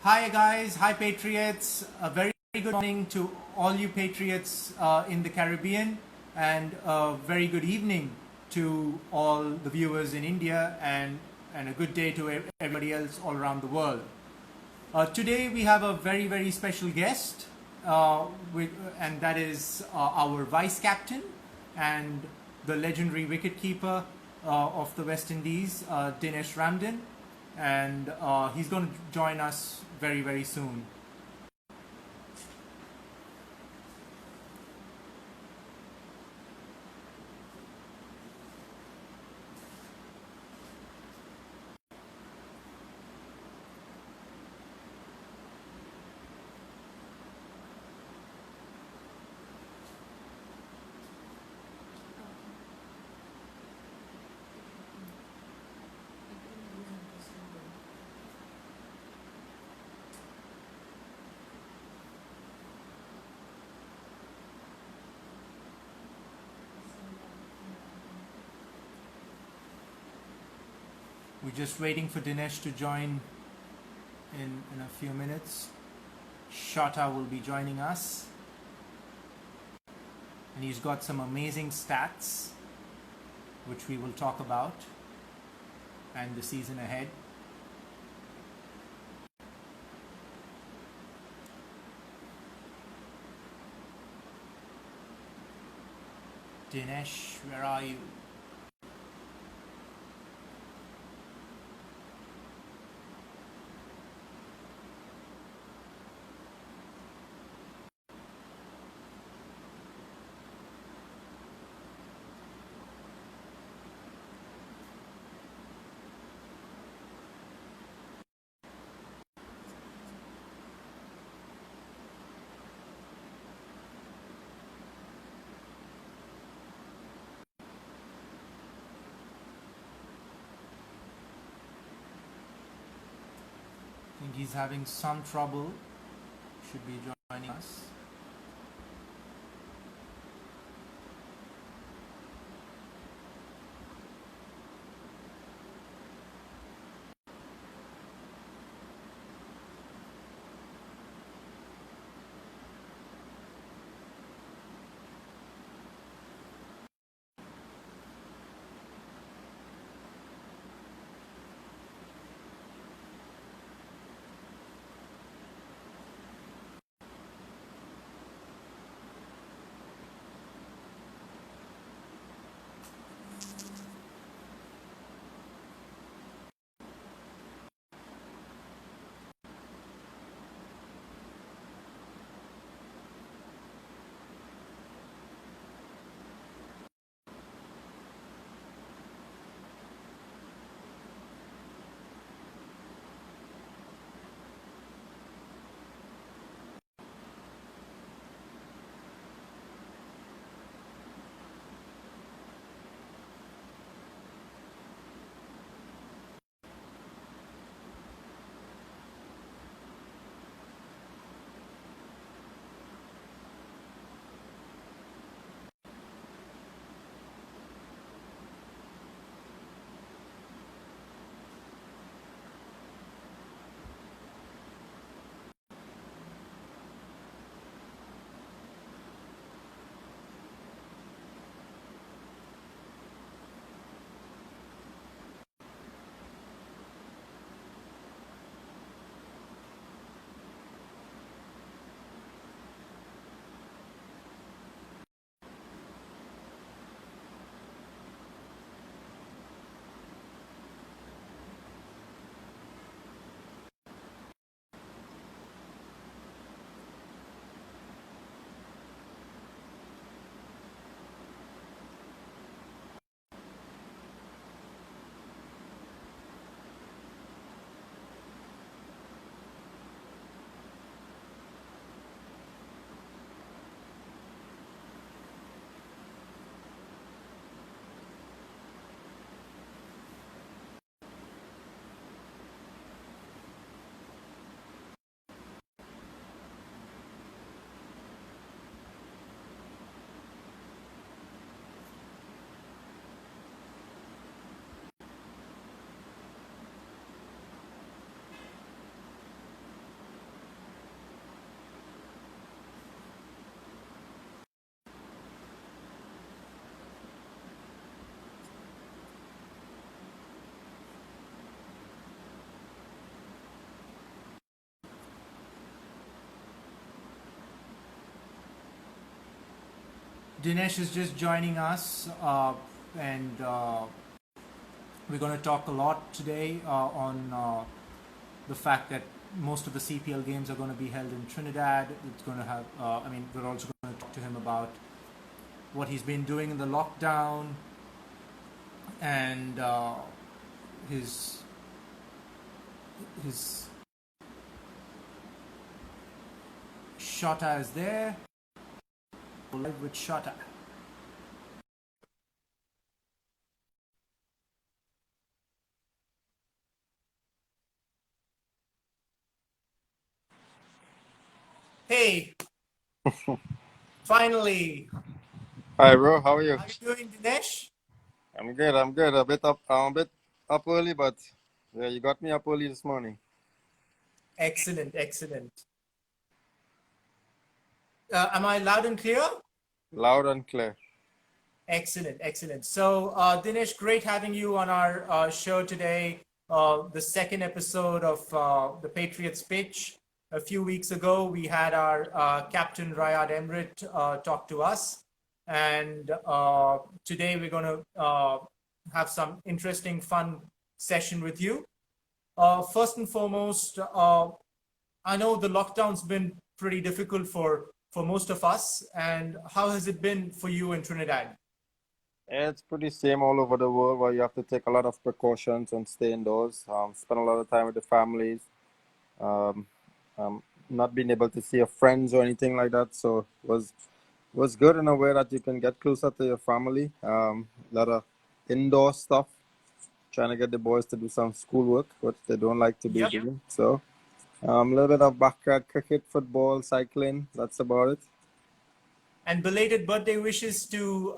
Hi guys, hi Patriots. A very good morning to all you Patriots in the Caribbean, and a very good evening to all the viewers in India, and a good day to everybody else all around the world. Today we have a very special guest, and that is our vice captain and the legendary wicketkeeper of the West Indies, Denesh Ramdin, and he's going to join us very soon. We're just waiting for Dinesh to join in a few minutes. Shota will be joining us, and he's got some amazing stats which we will talk about, and the season ahead. Dinesh, where are you? I think he's having some trouble. Should be joining us. Dinesh is just joining us, and we're going to talk a lot today on the fact that most of the CPL games are going to be held in Trinidad. It's going to have, we're also going to talk to him about what he's been doing in the lockdown and his Shota is there. Live with Shota. Hey, finally. Hi, bro. How are you? How are you doing, Dinesh? I'm good. I'm good. I'm a bit up early, but yeah, you got me up early this morning. Excellent, excellent. Am I loud and clear? Loud and clear. Excellent, excellent. So, Dinesh, great having you on our show today. The second episode of the Patriots pitch. A few weeks ago, we had our captain Rayad Emrit talk to us, and today we're going to have some interesting, fun session with you. First and foremost, I know the lockdown's been pretty difficult for most of us, and how has it been for you in Trinidad? Yeah, it's pretty same all over the world where you have to take a lot of precautions and stay indoors. Spend a lot of time with the families. Um, not being able to see your friends or anything like that. So was good in a way that you can get closer to your family. A lot of indoor stuff. Trying to get the boys to do some schoolwork, which they don't like to be Yep. doing. So. A little bit of backyard cricket, football, cycling. That's about it. And belated birthday wishes to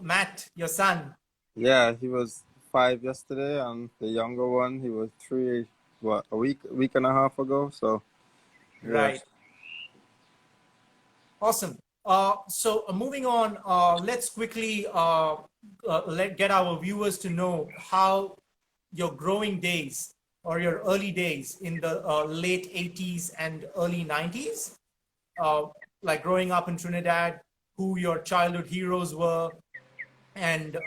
Matt, your son. Yeah, he was 5 yesterday, and the younger one, he was 3, what, a week and a half ago. So, yeah. Right. Awesome. So moving on, let's quickly get our viewers to know how your growing days or your early days in the late 80s and early 90s, uh, like growing up in Trinidad, who your childhood heroes were, and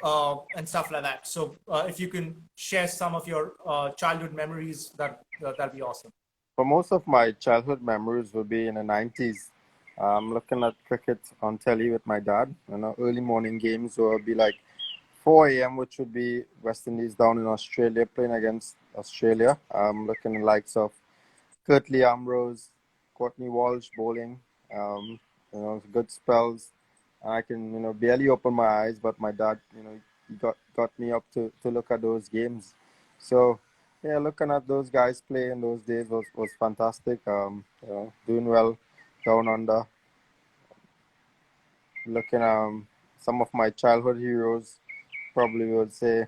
stuff like that. So if you can share some of your childhood memories, that'd be awesome. For most of my childhood memories will be in the 90s. Looking at cricket on telly with my dad. Early morning games will be like 4 a.m., which would be West Indies down in Australia playing against Australia. Looking at the likes of Curtly Ambrose, Courtney Walsh bowling. Good spells. I can, barely open my eyes, but my dad, he got me up to look at those games. So, yeah, looking at those guys play in those days was fantastic. Doing well down under. Looking some of my childhood heroes, probably would say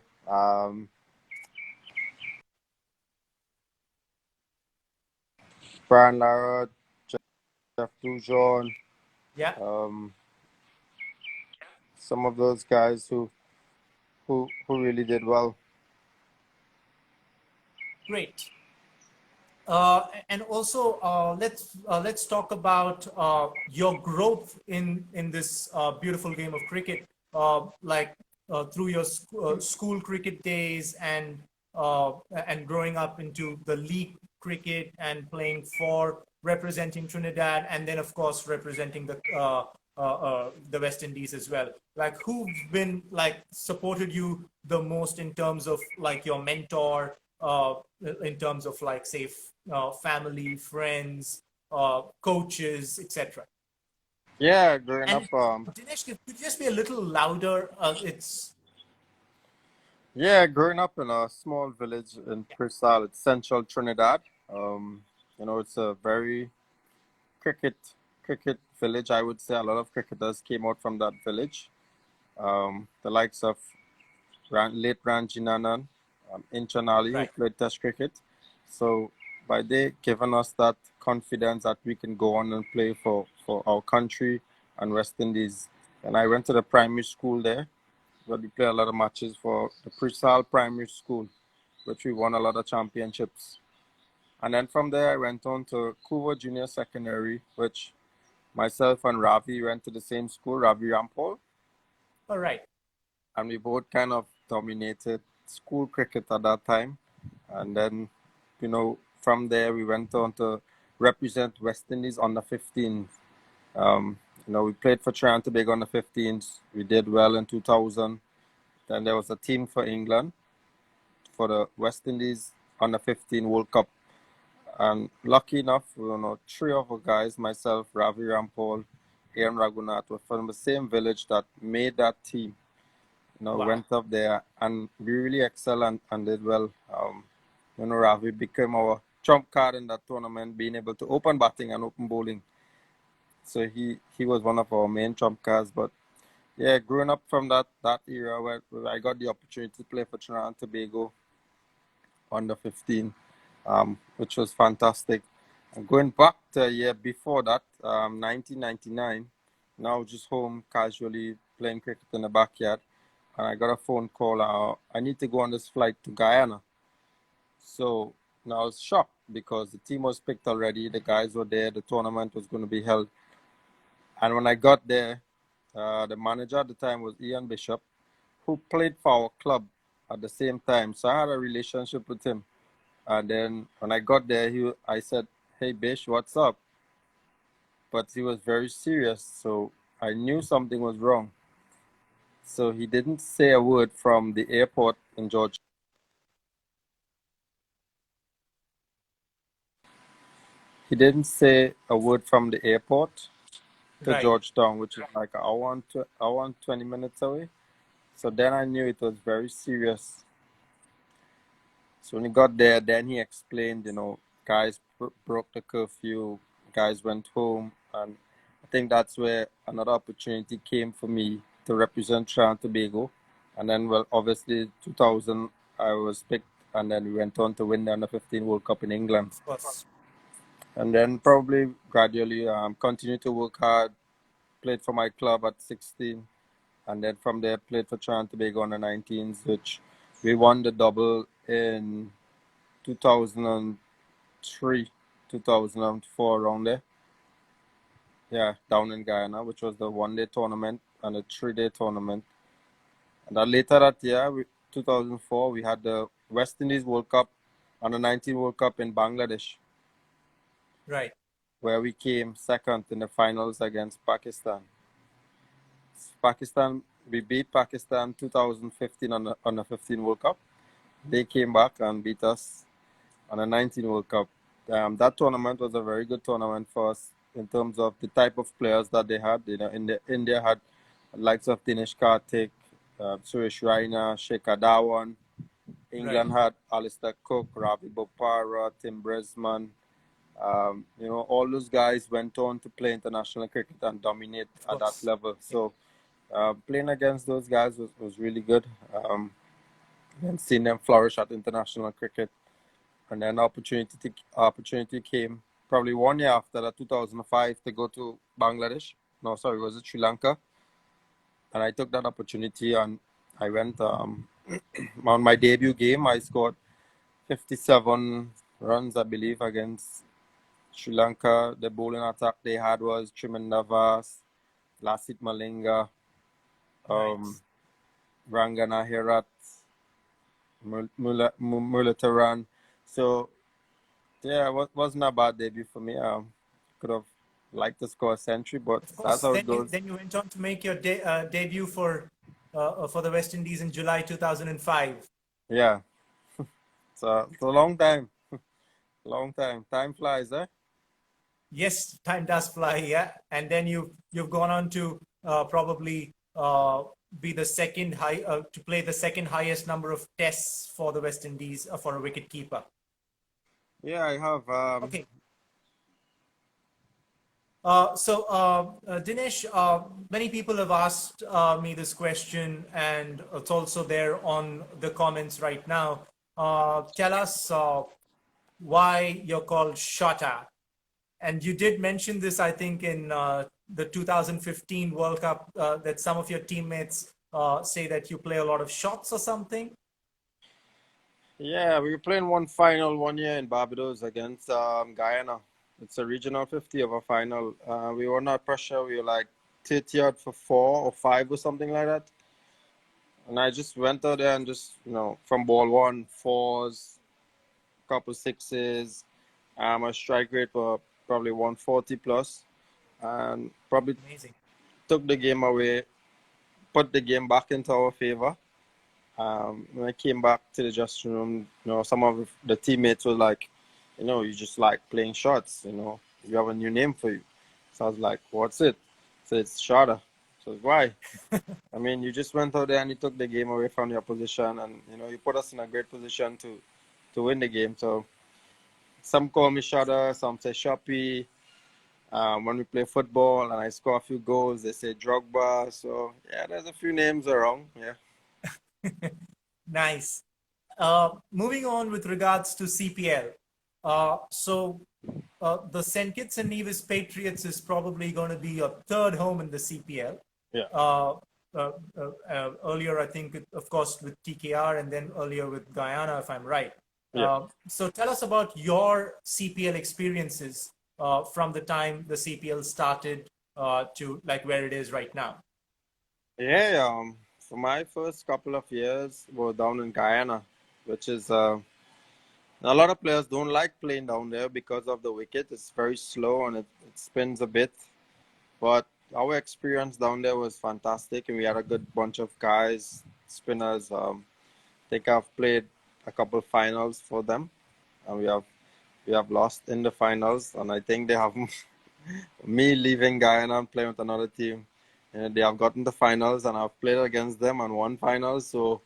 Brian Lara, Jeff Dujon, Yeah, um, some of those guys who really did well. great. And also, let's talk about your growth in this beautiful game of cricket, like through your school cricket days and growing up into the league cricket and playing for representing Trinidad, and then of course representing the West Indies as well. Like, who've been like supported you the most in terms of like your mentor, in terms of like say family, friends, coaches, etc. Yeah, growing up, And Dinesh, could you just be a little louder? It's growing up in a small village in Pearsall, it's central Trinidad. Um, it's a very cricket cricket village. I would say a lot of cricketers came out from that village. The likes of late Ranji Nanan, Inchan Ali, who right. played Test cricket. So by they giving us that confidence that we can go on and play for our country and West Indies. And I went to the primary school there, where we play a lot of matches for the Pearsall Primary School, which we won a lot of championships. And then from there, I went on to Kuva Junior Secondary, which myself and Ravi went to the same school, Ravi Rampol. All right. And we both kind of dominated school cricket at that time. And then, from there we went on to represent West Indies on the 15th. We played for Trinidad and Tobago on the 15th. We did well in 2000. Then there was a team for England for the West Indies on the 15 World Cup. And lucky enough, three of the guys, myself, Ravi Rampal, Aaron Raghunath, were from the same village that made that team. Wow. Went up there and we really excelled and did well. Ravi became our trump card in that tournament, being able to open batting and open bowling. So he was one of our main trump cards. But yeah, growing up from that era where I got the opportunity to play for Trinidad and Tobago under 15, which was fantastic. And going back to a year before that, 1999, now just home casually playing cricket in the backyard. And I got a phone call. I need to go on this flight to Guyana. So now I was shocked because the team was picked already. The guys were there. The tournament was going to be held. And when I got there, the manager at the time was Ian Bishop, who played for our club at the same time. So I had a relationship with him. And then when I got there, I said, "Hey, Bish, what's up?" But he was very serious. So I knew something was wrong. So he didn't say a word from the airport in Georgia. He didn't say a word from the airport to Right. Georgetown, which is like an hour and 20 minutes away. So then I knew it was very serious. So when he got there, then he explained, guys broke the curfew, guys went home. And I think that's where another opportunity came for me to represent Trinidad and Tobago. And then, well, obviously, 2000, I was picked, and then we went on to win the Under 15 World Cup in England. Of course. And then probably gradually continued to work hard, played for my club at 16, and then from there played for Trinidad and Tobago on the 19s, which we won the double in 2003, 2004, around there. Yeah, down in Guyana, which was the one-day tournament and a three-day tournament. And then later that year, 2004, we had the West Indies World Cup and the 19 World Cup in Bangladesh. Right. Where we came second in the finals against Pakistan. We beat Pakistan 2015 on the 15 World Cup. They came back and beat us on the 19 World Cup. That tournament was a very good tournament for us in terms of the type of players that they had. India had likes of Dinesh Karthik, Suresh Raina, Shekhar Dhawan. England had Alistair Cook, Ravi Bopara, Tim Brisman. All those guys went on to play international cricket and dominate at that level. So playing against those guys was really good. And seeing them flourish at international cricket. And then opportunity came probably 1 year after that, 2005, to go to Bangladesh. No, sorry, was it Sri Lanka? And I took that opportunity and I went on my debut game. I scored 57 runs, I believe, against Sri Lanka. The bowling attack they had was Tremendavas, Lasit Malinga, Rangana Herat, Muralidharan. So, yeah, it wasn't a bad debut for me. Could have liked to score a century, but that's how it goes. Then you went on to make your debut for the West Indies in July 2005. Yeah. It's a long time. Long time. Time flies, eh? Yes, time does fly, yeah. And then you've gone on to probably be the second to play the second highest number of tests for the West Indies for a wicketkeeper. Yeah, I have. Okay. Dinesh, many people have asked me this question, and it's also there on the comments right now. Tell us why you're called Shota. And you did mention this, I think, in the 2015 World Cup, that some of your teammates say that you play a lot of shots or something. Yeah, we were playing one final 1 year in Barbados against Guyana. It's a regional 50 of a final. We were not pressure. We were like 30 odd for 4 or 5 or something like that. And I just went out there and just, from ball one, fours, couple sixes. My strike rate for probably 140 plus, and probably Amazing. took the game away, put the game back into our favor. When I came back to the dressing room, some of the teammates were like, you just like playing shots, you have a new name for you. So I was like, what's it? So it's Shota. So why? I mean, you just went out there and you took the game away from the opposition, and you put us in a great position to win the game. So some call me Shota, some say Shoppy. When we play football and I score a few goals, they say Drogba. So yeah, there's a few names around. Yeah. Nice. Moving on with regards to CPL. The St. Kitts and Nevis Patriots is probably going to be your third home in the CPL. Yeah. Earlier, I think, of course, with TKR, and then earlier with Guyana, if I'm right. Yeah. So tell us about your CPL experiences from the time the CPL started to like where it is right now. Yeah. For my first couple of years, were down in Guyana, which is a lot of players don't like playing down there because of the wicket. It's very slow and it spins a bit. But our experience down there was fantastic, and we had a good bunch of guys, spinners. I think I've played a couple finals for them, and we have lost in the finals. And I think they have me leaving Guyana and playing with another team. And they have gotten the finals, and I've played against them and won finals. So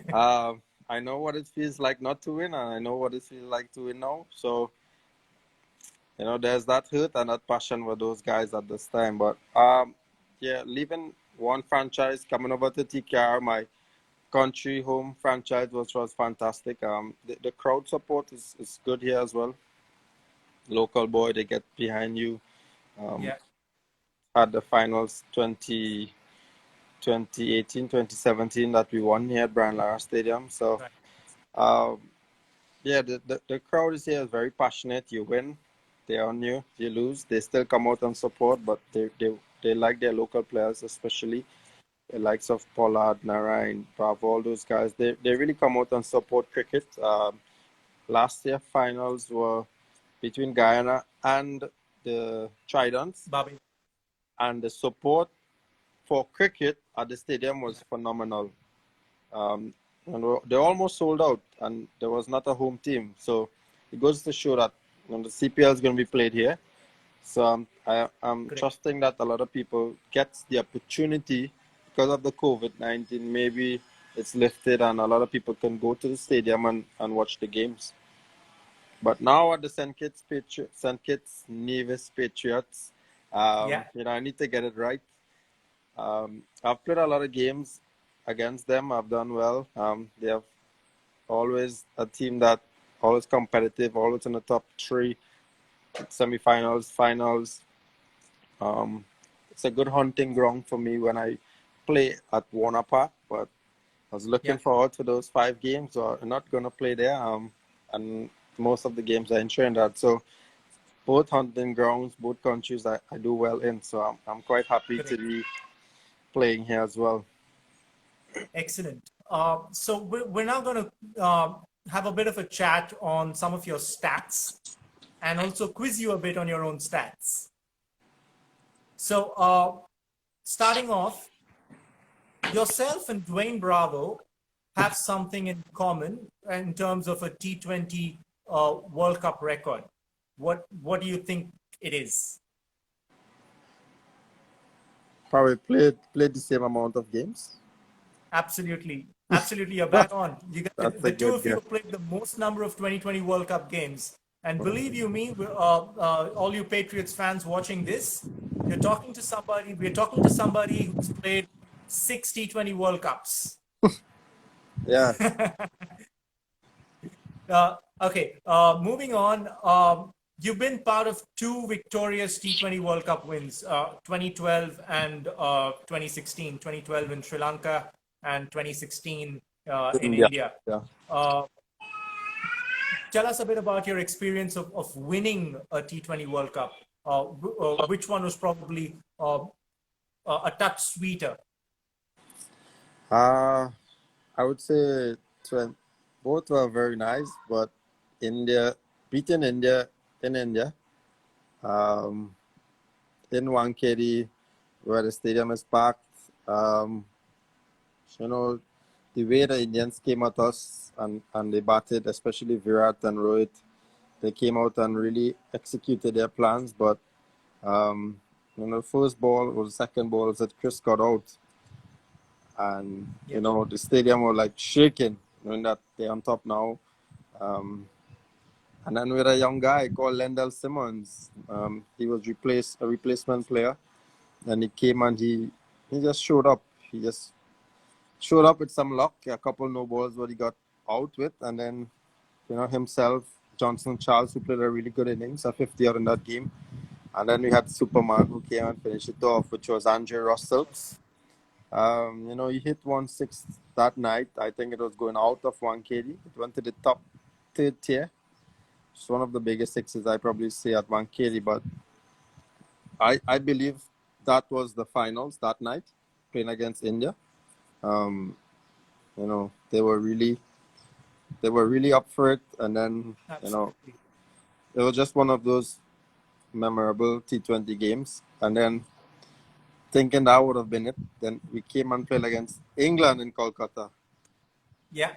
I know what it feels like not to win, and I know what it feels like to win now. So there's that hurt and that passion for those guys at this time. But yeah, leaving one franchise, coming over to TKR, my country home franchise, was fantastic. The crowd support is good here as well. Local boy, they get behind you. Yeah. Had the finals 2018, 2017 that we won here at Brian Lara Stadium. So, Right. yeah, the crowd is here very passionate. You win, they on you. You lose, they still come out and support, but they like their local players, especially the likes of Pollard, Narayan, Bravo, all those guys. They really come out and support cricket. Last year, finals were between Guyana and the Tridents, Bobby. and the support for cricket at the stadium was phenomenal. And they almost sold out, and there was not a home team. So it goes to show that the CPL is going to be played here. So I'm Great. trusting that a lot of people get the opportunity because of the COVID-19. Maybe it's lifted, and a lot of people can go to the stadium and watch the games. But now at the St. Kitts Nevis Patriots, Yeah. I need to get it right. I've played a lot of games against them. I've done well. They have always a team that always competitive, always in the top three, semifinals, finals. It's a good hunting ground for me when I play at Warner Park. But I was looking forward to those 5 games. So I'm not gonna play there. And most of the games are in Trinidad. So both hunting grounds, both countries, I do well in. So I'm quite happy to be playing here as well. Excellent. So we're now going to have a bit of a chat on some of your stats and also quiz you a bit on your own stats. So starting off, yourself and Dwayne Bravo have something in common in terms of a T20 World Cup record. What do you think it is? Probably played the same amount of games. Absolutely. Absolutely. You're back on. The two of you guess. played the most number of 2020 World Cup games. And believe you me, all you Patriots fans watching this, we're talking to somebody who's played 6 T20 World Cups. Yeah. Okay. Moving on. You've been part of 2 victorious T20 World Cup wins, 2012 and 2016. 2012 in Sri Lanka and 2016 in India. Yeah. Tell us a bit about your experience of winning a T20 World Cup. Which one was probably a touch sweeter? Uh, I would say both were very nice, but India beating India in India, um, in Wankhede, where the stadium is packed. Um, you know, the way the Indians came at us and they batted, especially Virat and Rohit, they came out and really executed their plans. But the first ball or the second ball that Chris got out, and Yes. the stadium was like shaking, knowing that they're on top now. Um, and then with a young guy called Lendell Simmons, he was a replacement player, and he came and he just showed up. He just showed up with some luck, a couple no balls what he got out with, and then himself, Johnson Charles, who played a really good innings, a 50 out in that game. And then we had Superman who came and finished it off, which was Andre Russell. Yes. He hit 1/6 that night. I think it was going out of 1KD. It went to the top third tier. It's one of the biggest sixes I probably see at 1KD. But I believe that was the finals that night, playing against India. Um, they were really up for it. And then, Absolutely. it was just one of those memorable T20 games. And then thinking that would have been it, then we came and played against England in Kolkata. Yeah.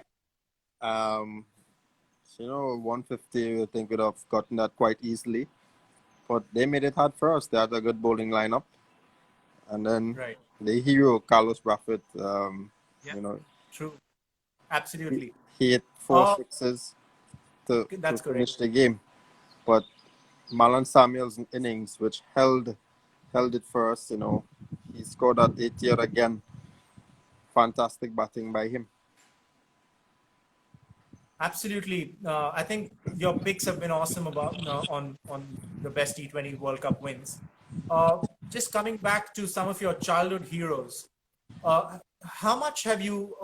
150, I think we'd have gotten that quite easily. But they made it hard for us. They had a good bowling lineup. And then Right. the hero, Carlos Brathwaite, Yeah. you know, True. he, Absolutely. he hit four Uh, sixes to that's correct. finish the game. But Malan Samuel's innings, which held it for us, he scored at 80 again. Fantastic batting by him. Absolutely. I think your picks have been awesome about on the best T20 World Cup wins. Just coming back to some of your childhood heroes, how much have you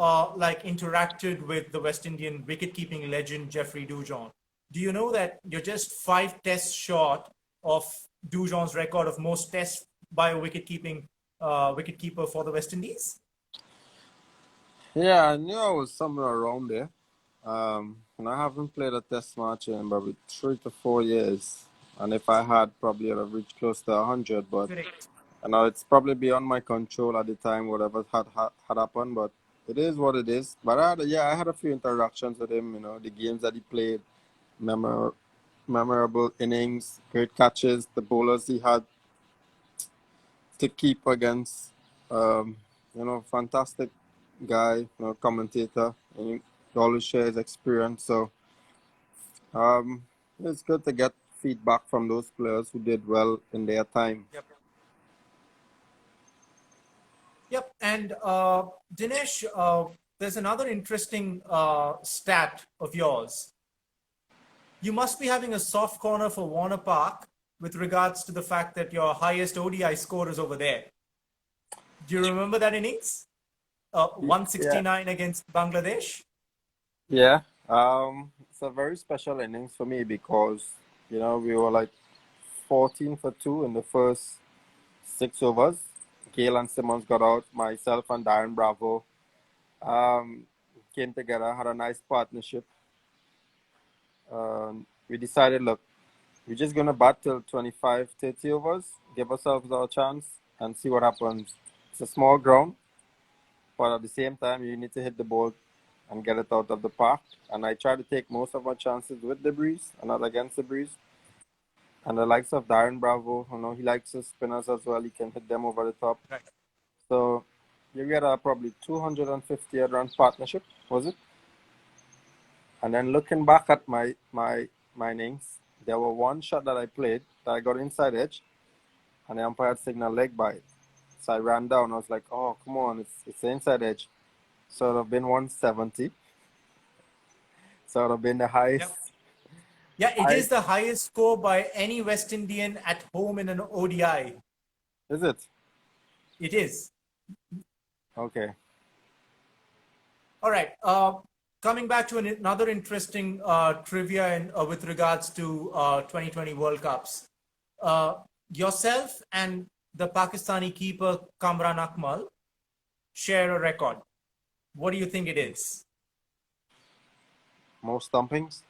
interacted with the West Indian wicket-keeping legend Jeffrey Dujon? Do you know that you're just 5 tests short of Dujon's record of most tests by a wicket-keeper for the West Indies? Yeah, I knew I was somewhere around there. And I haven't played a test match in probably 3 to 4 years. And if I had, probably I'd have reached close to 100. But Correct. it's probably beyond my control at the time, whatever had happened. But it is what it is. But I had a few interactions with him. The games that he played, memorable innings, great catches, the bowlers he had to keep against. Fantastic guy, commentator, and he always shares experience. So it's good to get feedback from those players who did well in their time. Yep. Yep. And Dinesh, there's another interesting stat of yours. You must be having a soft corner for Warner Park with regards to the fact that your highest ODI score is over there. Do you remember that innings? 169 against Bangladesh? Yeah. It's a very special innings for me because, we were like 14 for 2 in the first 6 overs. Gale and Simmons got out. Myself and Darren Bravo came together, had a nice partnership. We decided, look, we're just going to bat till 25, 30 overs, give ourselves our chance, and see what happens. It's a small ground, but at the same time, you need to hit the ball and get it out of the park. And I try to take most of my chances with the breeze and not against the breeze. And the likes of Darren Bravo, he likes his spinners as well. He can hit them over the top. Right. So we had a probably 250 run partnership, was it? And then looking back at my innings, there were one shot that I played that I got inside edge, and the umpire signaled leg by it. So I ran down. I was like, "Oh, come on, it's the inside edge." So it would have been 170. So it would have been the highest. Yep. Yeah, it is the highest score by any West Indian at home in an ODI. Is it? It is. Okay. All right. Coming back to another interesting trivia with regards to 2020 World Cups. Yourself and the Pakistani keeper Kamran Akmal share a record. What do you think it is? Most stumpings.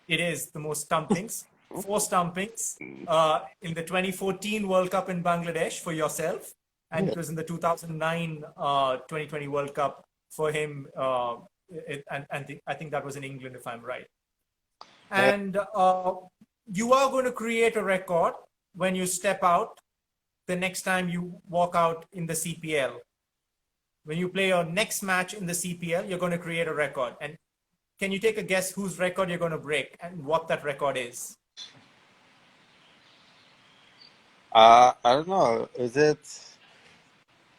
It is the most stumpings. 4 stumpings in the 2014 World Cup in Bangladesh for yourself, and Yeah. it was in the 2009 2020 World Cup for him. I think that was in England, if I'm right. Yeah. And you are going to create a record when you step out the next time you walk out in the CPL. When you play your next match in the CPL, you're going to create a record. And can you take a guess whose record you're going to break and what that record is? I don't know. Is it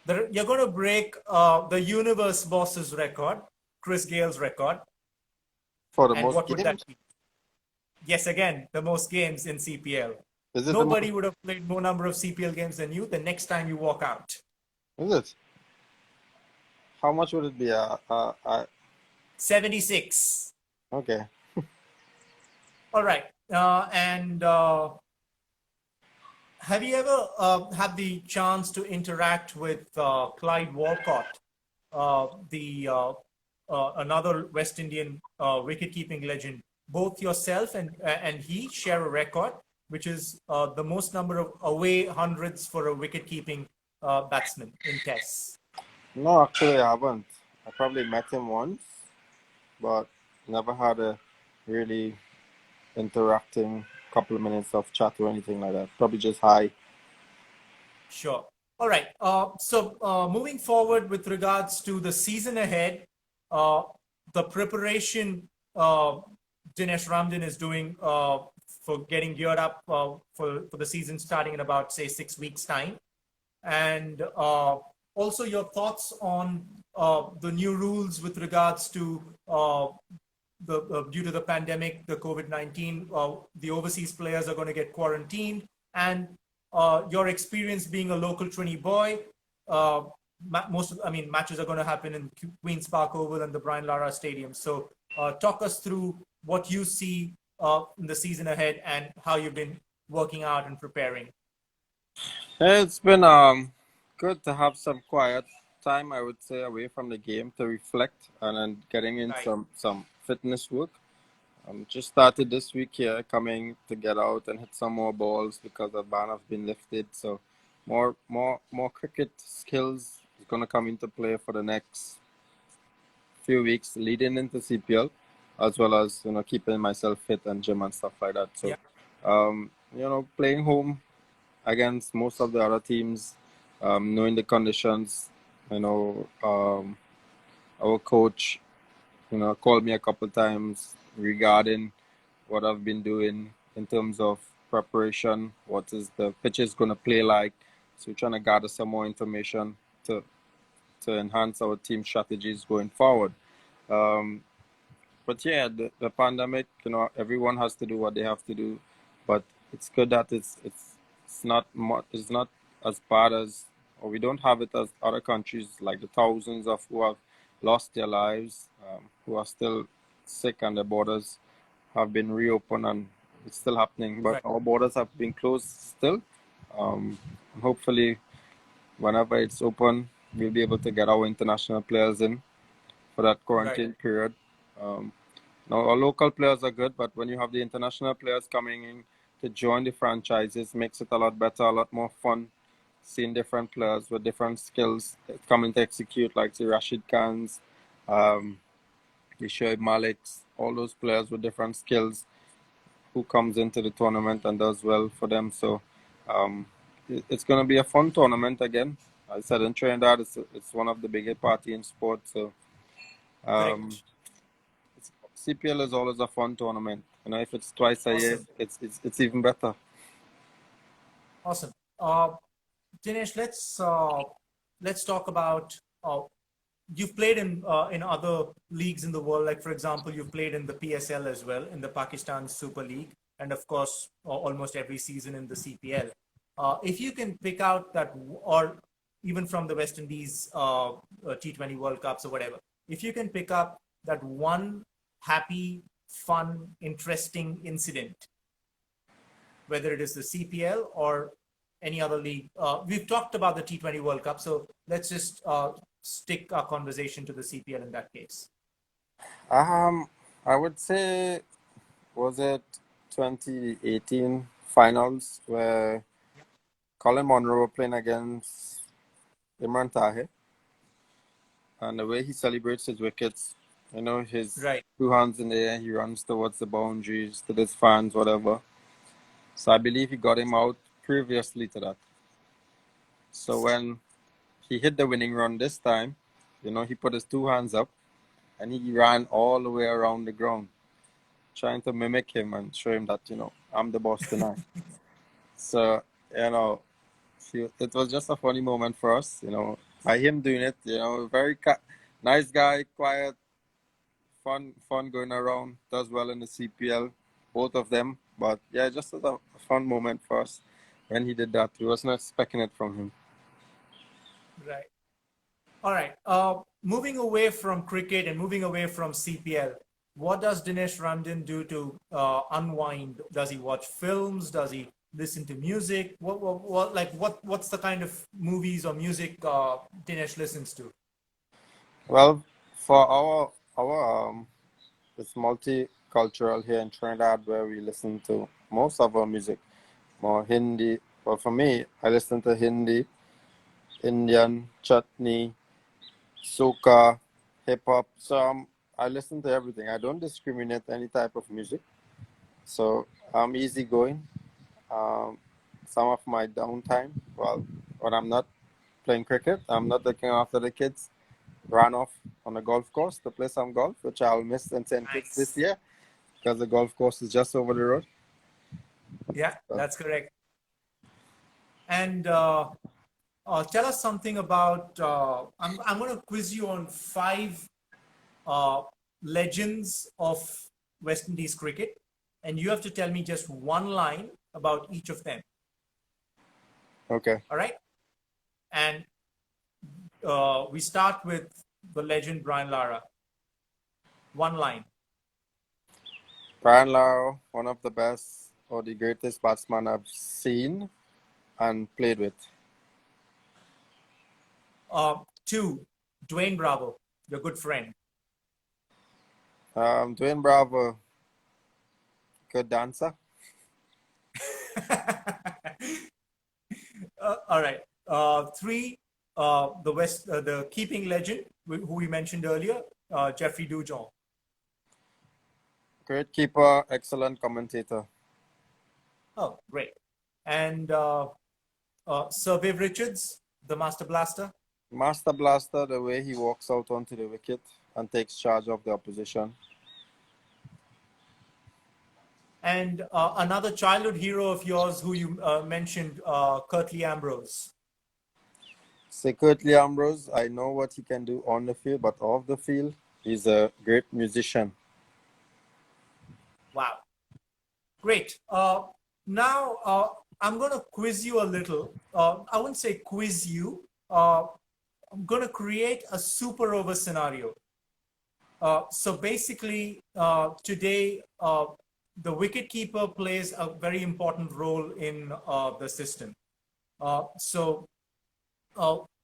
You're going to break the Universe Boss's record, Chris Gale's record. for the And most what would that games? be? Yes, again, the most games in CPL. Is it the most? Nobody would have played more number of CPL games than you the next time you walk out. Is it? How much would it be? 76. Okay. All right. And have you ever had the chance to interact with Clyde Walcott, another West Indian wicket-keeping legend? Both yourself and he share a record, which is the most number of away hundreds for a wicket-keeping batsman in Tests. No, actually, I haven't. I probably met him once, but never had a really interacting couple of minutes of chat or anything like that. Probably just hi. Sure. All right. So moving forward with regards to the season ahead, the preparation Denesh Ramdin is doing for getting geared up for the season starting in about, say, 6 weeks' time. And also your thoughts on the new rules with regards to due to the pandemic, the COVID-19, the overseas players are going to get quarantined, and your experience being a local Trini boy, matches are going to happen in Queen's Park Oval and the Brian Lara Stadium. So talk us through what you see in the season ahead and how you've been working out and preparing. It's been good to have some quiet time, I would say, away from the game to reflect and then getting in Right. some fitness work. Just started this week here, coming to get out and hit some more balls because the ban has been lifted. So more cricket skills is gonna come into play for the next few weeks leading into CPL, as well as keeping myself fit and gym and stuff like that. So Yeah. playing home against most of the other teams, knowing the conditions, our coach called me a couple times regarding what I've been doing in terms of preparation, what is the pitches going to play like. So we're trying to gather some more information to enhance our team strategies going forward. But yeah, the pandemic, everyone has to do what they have to do, but it's good that it's not as bad as, or we don't have it as other countries, like the thousands of who have lost their lives, who are still sick, and the borders have been reopened and it's still happening, but Right. our borders have been closed still. Um, Hopefully, whenever it's open, we'll be able to get our international players in for that quarantine period. Now, our local players are good, but when you have the international players coming in to join the franchises, makes it a lot better, a lot more fun. Seeing different players with different skills coming to execute, like the Rashid Khans, the Shoaib Maliks, all those players with different skills who comes into the tournament and does well for them. So it's going to be a fun tournament again. I said in Trinidad, it's one of the biggest party in sport. So CPL is always a fun tournament. If it's twice a year, it's even better. Awesome. Dinesh, let's talk about you've played in other leagues in the world. Like for example, you've played in the PSL as well, in the Pakistan Super League, and of course, almost every season in the CPL. If you can pick out that, or even from the West Indies T20 World Cups or whatever, if you can pick up that one happy, fun, interesting incident, whether it is the CPL or any other league. We've talked about the T20 World Cup, so let's just stick our conversation to the CPL in that case? I would say, was it 2018 finals where Colin Monroe were playing against Imran Tahir, and the way he celebrates his wickets, his Right. two hands in the air, he runs towards the boundaries, to his fans, whatever. So I believe he got him out previously to that. So when he hit the winning run this time, he put his two hands up and he ran all the way around the ground, trying to mimic him and show him that, I'm the boss tonight. So, it was just a funny moment for us, by him doing it, very nice guy, quiet, fun going around, does well in the CPL, both of them. But yeah, just a fun moment for us when he did that. We wasn't expecting it from him. Right. All right. Moving away from cricket and moving away from CPL, what does Denesh Ramdin do to unwind? Does he watch films? Does he listen to music? What's the kind of movies or music Dinesh listens to? Well, for our it's multicultural here in Trinidad, where we listen to most of our music, more Hindi. Well, for me, I listen to Hindi, Indian, chutney, soca, hip hop. So I listen to everything. I don't discriminate any type of music. So I'm easygoing. Some of my downtime, well, when I'm not playing cricket, I'm not looking after the kids, ran off on a golf course to play some golf, which I'll miss in St. Kitts this year because the golf course is just over the road. Yeah, that's correct. And tell us something about. I'm going to quiz you on 5 legends of West Indies cricket, and you have to tell me just one line about each of them. Okay. All right. And we start with the legend Brian Lara. One line. Brian Lara, one of the best or the greatest batsmen I've seen and played with. 2, Dwayne Bravo, your good friend. Dwayne Bravo, good dancer. All right. 3, the keeping legend who we mentioned earlier, Jeffrey Dujon. Great keeper, excellent commentator. Oh, great. And Sir Viv Richards, the Master Blaster. Master Blaster, the way he walks out onto the wicket and takes charge of the opposition. And another childhood hero of yours who you mentioned, Curtly Ambrose. Say Curtly Ambrose, I know what he can do on the field, but off the field, he's a great musician. Wow. Great. Now, I'm going to quiz you a little. I wouldn't say quiz you. I'm going to create a super over scenario. So basically, today, the wicketkeeper plays a very important role in the system. So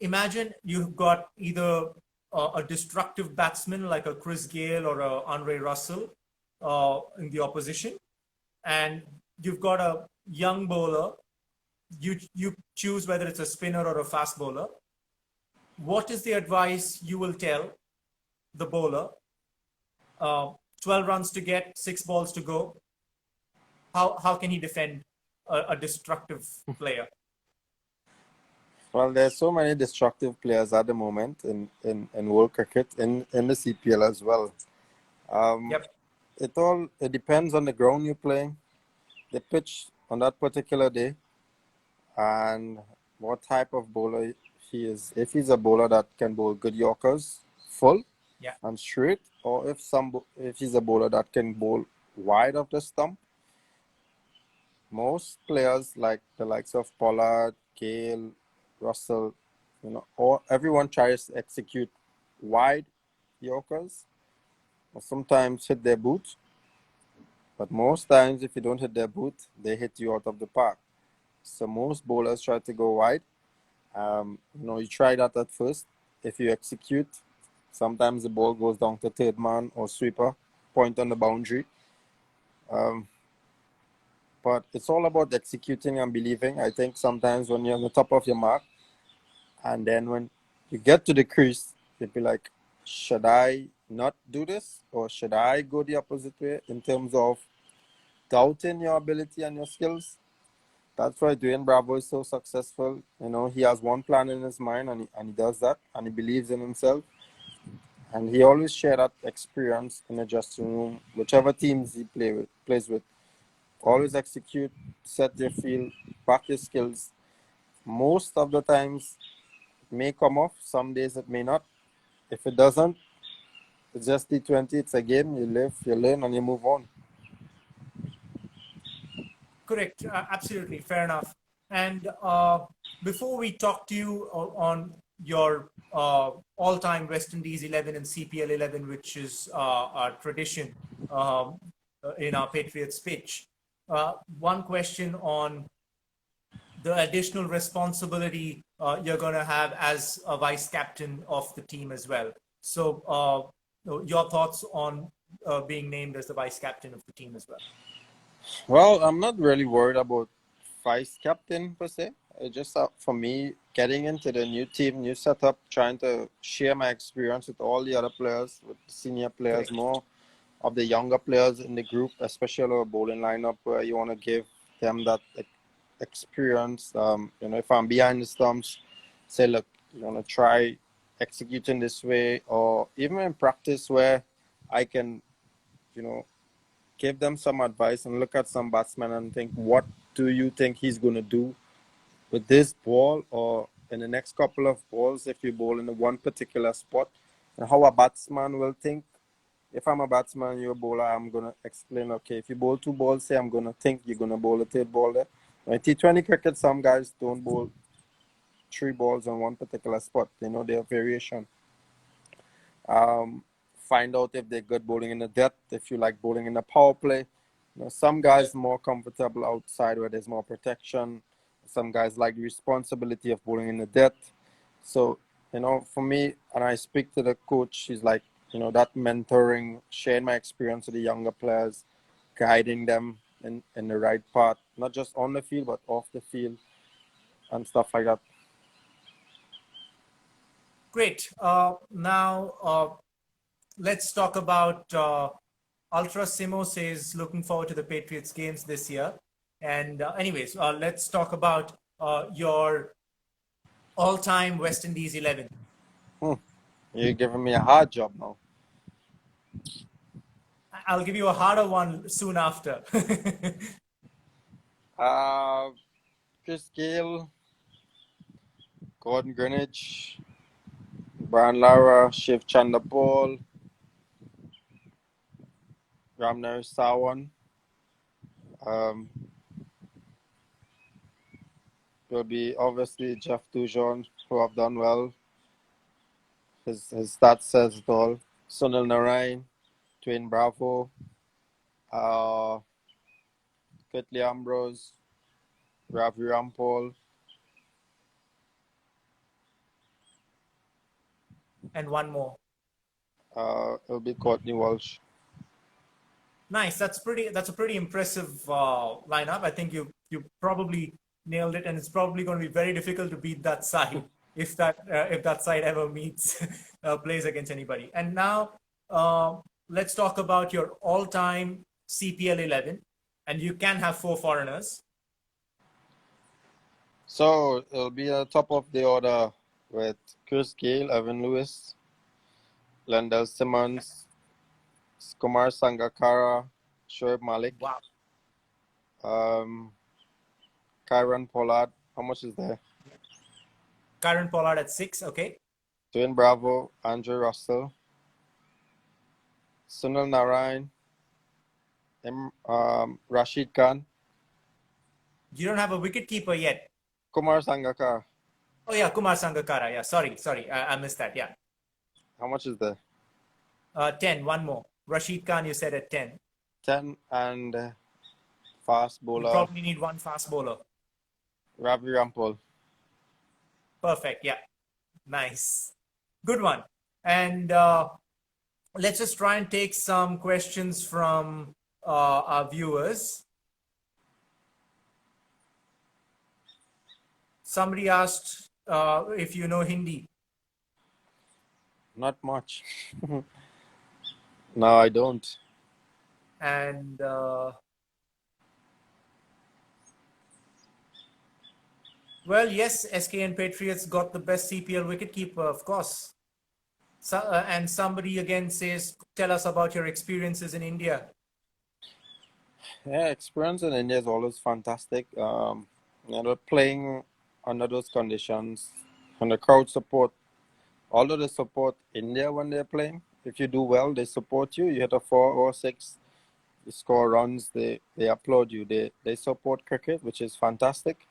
imagine you've got either a destructive batsman like a Chris Gale or a Andre Russell in the opposition, and you've got a young bowler. You choose whether it's a spinner or a fast bowler. What is the advice you will tell the bowler? 12 runs to get, 6 balls to go. How can he defend a destructive player? Well, there's so many destructive players at the moment in world cricket, in the CPL as well. Yep. It depends on the ground you're playing, the pitch on that particular day, and what type of bowler he is. If he's a bowler that can bowl good Yorkers, full and straight, or if he's a bowler that can bowl wide of the stump. Most players like the likes of Pollard, Gale, Russell, or everyone tries to execute wide Yorkers, or sometimes hit their boot. But most times, if you don't hit their boot, they hit you out of the park. So most bowlers try to go wide. You try that at first. if you execute. Sometimes the ball goes down to third man or sweeper, point on the boundary. But it's all about executing and believing. I think sometimes when you're on the top of your mark, and then when you get to the crease, you'll be like, should I not do this? Or should I go the opposite way in terms of doubting your ability and your skills? That's why Dwayne Bravo is so successful. You know, he has one plan in his mind and he does that and he believes in himself. And he always share that experience in the dressing room, whichever teams he plays with. Always execute, set your field, back your skills. Most of the times it may come off, some days it may not. If it doesn't, it's just T20, it's a game, you live, you learn, and you move on. Correct. Absolutely. Fair enough. And before we talk to you on your all-time West Indies 11 and CPL 11, which is our tradition in our Patriots pitch, one question on the additional responsibility you're going to have as a vice captain of the team as well. So your thoughts on being named as the vice captain of the team as well? Well, I'm not really worried about vice captain per se. It's just for me, getting into the new team, new setup, trying to share my experience with all the other players, with the senior players, more of the younger players in the group, especially a bowling lineup where you want to give them that experience. You know, if I'm behind the stumps, say, look, you want to try executing this way, or even in practice where I can, you know, give them some advice and look at some batsmen and think, what do you think he's going to do with this ball or in the next couple of balls if you bowl in one particular spot, and how a batsman will think. If I'm a batsman, you're a bowler, I'm going to explain, okay, if you bowl two balls, say I'm going to think you're going to bowl a third ball there. In T20 cricket, some guys don't bowl three balls on one particular spot. They know their variation. Find out if they're good bowling in the depth, if you like bowling in the power play. You know, some guys more comfortable outside where there's more protection. Some guys like the responsibility of bowling in the depth. So, you know, for me, and I speak to the coach, he's like, you know, that mentoring, sharing my experience with the younger players, guiding them in the right path, not just on the field, but off the field and stuff like that. Great. Now, let's talk about Ultra Simo says looking forward to the Patriots games this year. And anyways, let's talk about your all-time West Indies 11. You're giving me a hard job now. I'll give you a harder one soon after. Chris Gale, Gordon Greenwich, Brian Lara, Shiv Chandapal, Ramner Sawan. Will be obviously Jeff Dujon, who have done well. His stats says it all. Sunil Narayan, Dwayne Bravo, Kitley Ambrose, Ravi Rampal. And one more. It'll be Courtney Walsh. Nice. That's a pretty impressive lineup. I think you probably nailed it, and it's probably going to be very difficult to beat that side if that side ever meets plays against anybody. And now let's talk about your all-time CPL 11, and you can have 4 foreigners. So it'll be at the top of the order with Chris Gale, Evan Lewis, Lendell Simmons, Kumar Sangakkara, Shoaib Malik. Wow. Kyron Pollard. How much is there? Kyron Pollard at 6. Okay. Dwayne Bravo, Andrew Russell, Sunil Narayan, Rashid Khan. You don't have a wicketkeeper yet. Kumar Sangakkara. Oh yeah, Kumar Sangakkara. Yeah, sorry. I missed that. Yeah. How much is there? 10. One more. Rashid Khan, you said at 10. 10 and fast bowler. You probably need one fast bowler. Ravi Rampal. Perfect. Yeah. Nice. Good one. And let's just try and take some questions from our viewers. Somebody asked if you know Hindi. Not much. No, I don't. And well, yes, SKN Patriots got the best CPL wicketkeeper, of course. So, and somebody again says, tell us about your experiences in India. Yeah, experience in India is always fantastic. Playing under those conditions, and the crowd support, although they support India when they're playing, if you do well, they support you. You hit a 4 or 6, you score runs, they applaud you. They support cricket, which is fantastic.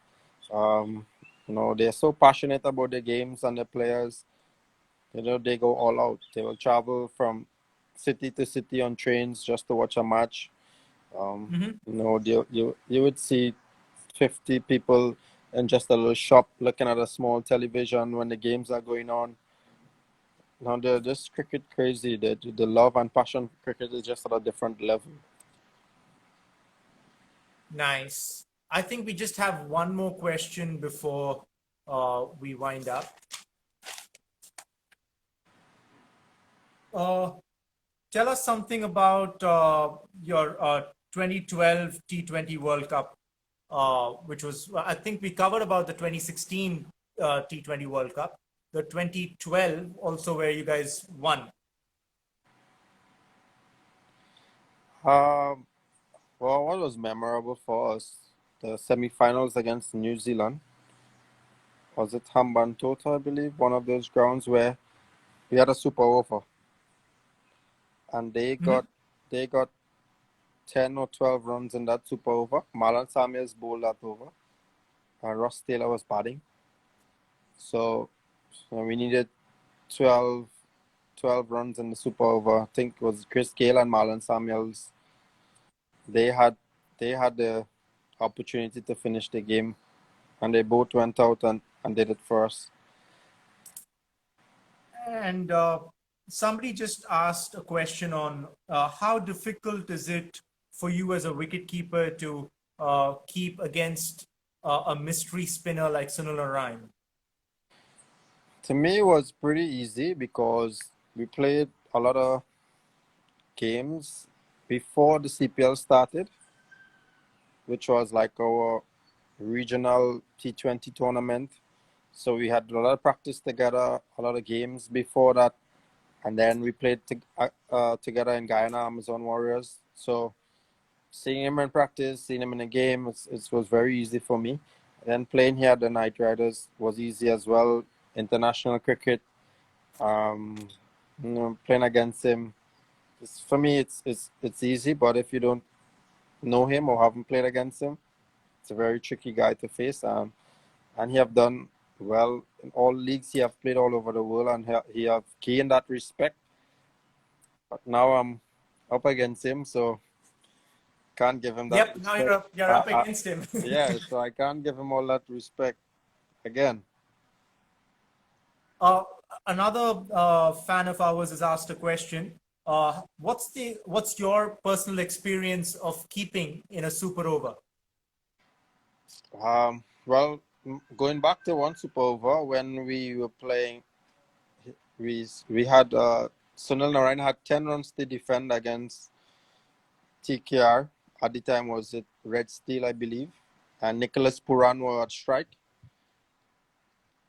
They're so passionate about the games and the players. They go all out. They will travel from city to city on trains just to watch a match. You would see 50 people in just a little shop looking at a small television when the games are going on. Now they're just cricket crazy. The love and passion for cricket is just at a different level. Nice. I think we just have one more question before we wind up. Tell us something about your 2012 T20 World Cup, which was, I think we covered about the 2016 T20 World Cup, the 2012 also where you guys won. Well, what was memorable for us? The semi-finals against New Zealand. Was it Hambantota, I believe, one of those grounds where we had a super over, and they got 10 or 12 runs in that super over. Marlon Samuels bowled that over, and Ross Taylor was batting. So we needed 12 runs in the super over. I think it was Chris Gale and Marlon Samuels. They had the opportunity to finish the game, and they both went out and did it for us. And somebody just asked a question on how difficult is it for you as a wicketkeeper to keep against a mystery spinner like Sunil Narine? To me, it was pretty easy because we played a lot of games before the CPL started, which was like our regional T20 tournament. So we had a lot of practice together, a lot of games before that. And then we played together in Guyana, Amazon Warriors. So seeing him in practice, seeing him in a game, it was very easy for me. And then playing here at the Night Riders was easy as well. International cricket, playing against him. For me, it's easy. But if you don't know him or haven't played against him, it's a very tricky guy to face. And he have done well in all leagues. He have played all over the world, and he have gained that respect. But now I'm up against him, so can't give him that. Yep, now you're up against him. Yeah, so I can't give him all that respect again. Another fan of ours has asked a question. What's your personal experience of keeping in a super over? Well, going back to one super over, when we were playing, we had Sunil Narine had 10 runs to defend against TKR. At the time, was it Red Steel, I believe, and Nicholas Puran were at strike.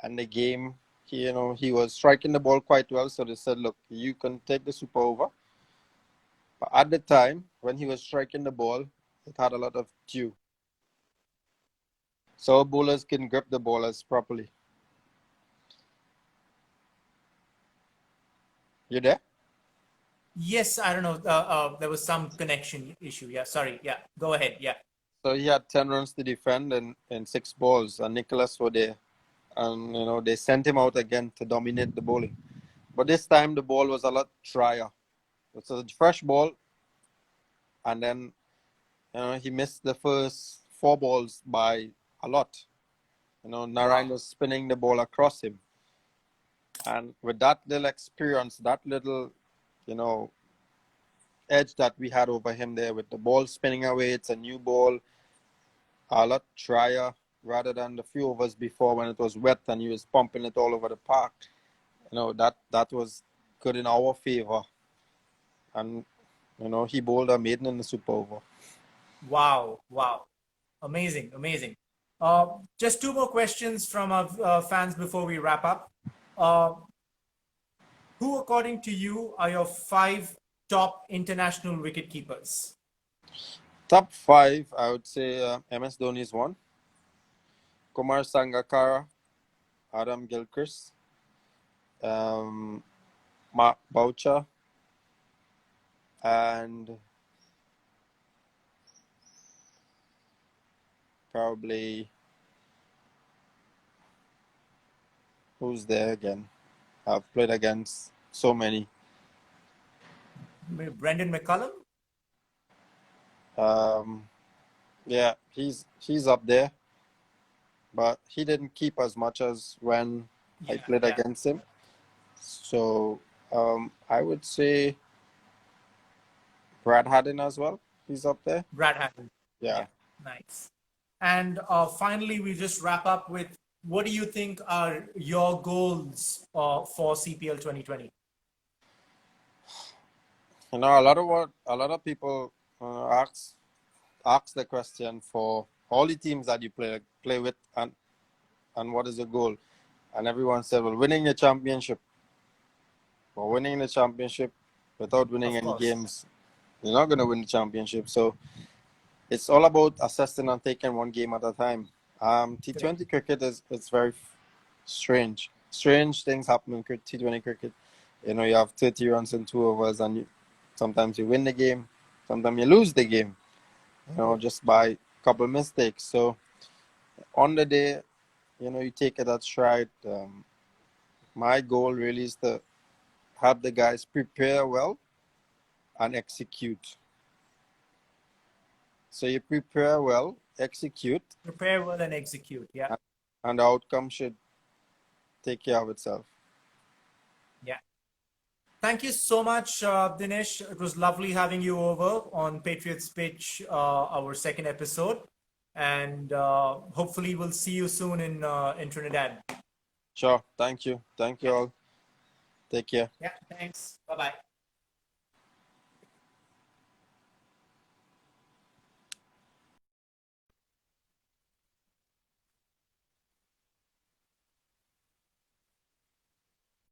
And the game, he was striking the ball quite well. So they said, look, you can take the super over. But at the time, when he was striking the ball, it had a lot of dew. So bowlers can grip the ballers properly. You there? Yes, I don't know. There was some connection issue. Yeah, sorry. Yeah, go ahead. Yeah. So he had 10 runs to defend and 6 balls, and Nicholas were there. And, they sent him out again to dominate the bowling. But this time the ball was a lot drier. It was a fresh ball, and then, he missed the first 4 balls by a lot. Narine was spinning the ball across him. And with that little experience, that little, you know, edge that we had over him there with the ball spinning away, it's a new ball, a lot drier rather than the few overs before when it was wet and he was pumping it all over the park. You know, that was good in our favor. And, you know, he bowled a maiden in the super over. Wow, wow. Amazing, amazing. Just two more questions from our fans before we wrap up. Who, according to you, are your 5 top international wicket keepers? Top 5, I would say MS Dhoni is one. Kumar Sangakkara, Adam Gilchrist, Mark Boucher, and probably who's there again? I've played against so many. Brendan McCullum? Yeah, he's up there, but he didn't keep as much as when I played against him. So I would say Brad Haddin as well. He's up there. Brad Haddin. Yeah. Nice. And finally, we just wrap up with what do you think are your goals for CPL 2020? You know, a lot of people ask the question for all the teams that you play with, and what is the goal? And everyone said, well, winning the championship. Well, winning the championship without winning any games, you're not going to win the championship. So it's all about assessing and taking one game at a time. T20 cricket it's very strange. Strange things happen in T20 cricket. You know, you have 30 runs in 2 overs, and sometimes you win the game, sometimes you lose the game, you know, just by a couple of mistakes. So on the day, you know, you take it at stride. My goal really is to have the guys prepare well and execute. So you prepare well, execute. Prepare well and execute, yeah. And the outcome should take care of itself. Yeah. Thank you so much, Dinesh. It was lovely having you over on Patriots Pitch, our second episode. And hopefully we'll see you soon in Trinidad. Sure. Thank you. Thank you all. Take care. Yeah, thanks. Bye-bye.